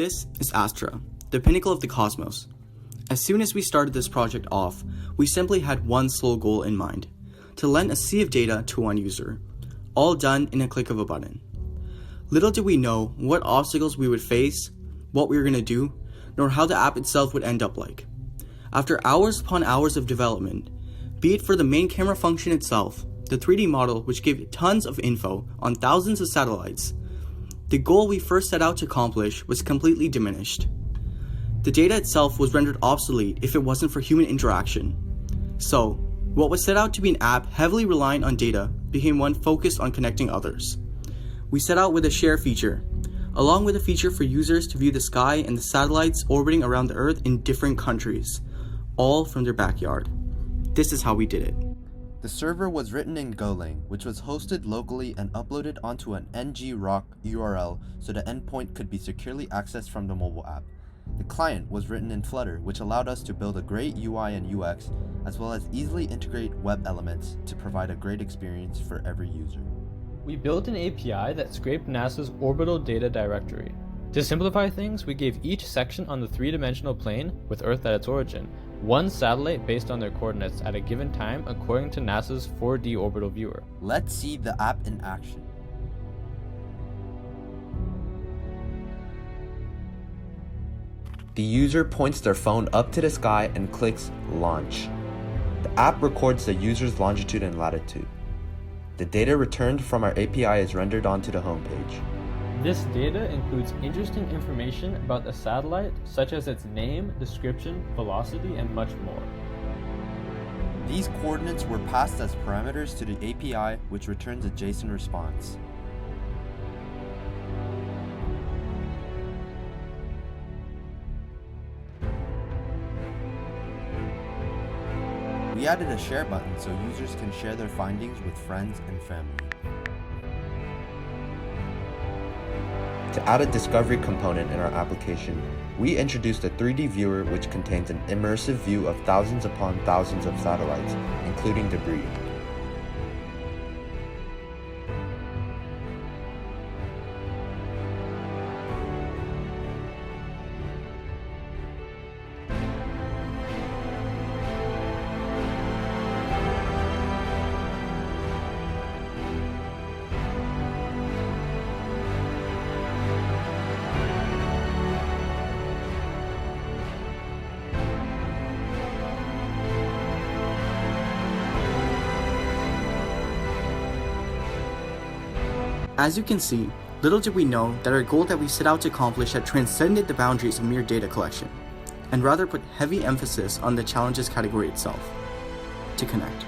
This is Astra, the pinnacle of the cosmos. As soon as we started this project off, we simply had one sole goal in mind: to lend a sea of data to one user, all done in a click of a button. Little did we know what obstacles we would face, what we were going to do, nor how the app itself would end up like. After hours upon hours of development, be it for the main camera function itself, the 3D model which gave tons of info on thousands of satellites, the goal we first set out to accomplish was completely diminished. The data itself was rendered obsolete if it wasn't for human interaction. So, what was set out to be an app heavily reliant on data became one focused on connecting others. We set out with a share feature, along with a feature for users to view the sky and the satellites orbiting around the Earth in different countries, all from their backyard. This is how we did it. The server was written in Golang, which was hosted locally and uploaded onto an ng-rock URL so the endpoint could be securely accessed from the mobile app. The client was written in Flutter, which allowed us to build a great UI and UX, as well as easily integrate web elements to provide a great experience for every user. We built an API that scraped NASA's orbital data directory. To simplify things, we gave each section on the three-dimensional plane, with Earth at its origin, one satellite based on their coordinates at a given time according to NASA's 4D orbital viewer. Let's see the app in action. The user points their phone up to the sky and clicks Launch. The app records the user's longitude and latitude. The data returned from our API is rendered onto the homepage. This data includes interesting information about the satellite, such as its name, description, velocity, and much more. These coordinates were passed as parameters to the API, which returns a JSON response. We added a share button so users can share their findings with friends and family. To add a discovery component in our application, we introduced a 3D viewer which contains an immersive view of thousands upon thousands of satellites, including debris. As you can see, little did we know that our goal that we set out to accomplish had transcended the boundaries of mere data collection, and rather put heavy emphasis on the challenges category itself: to connect.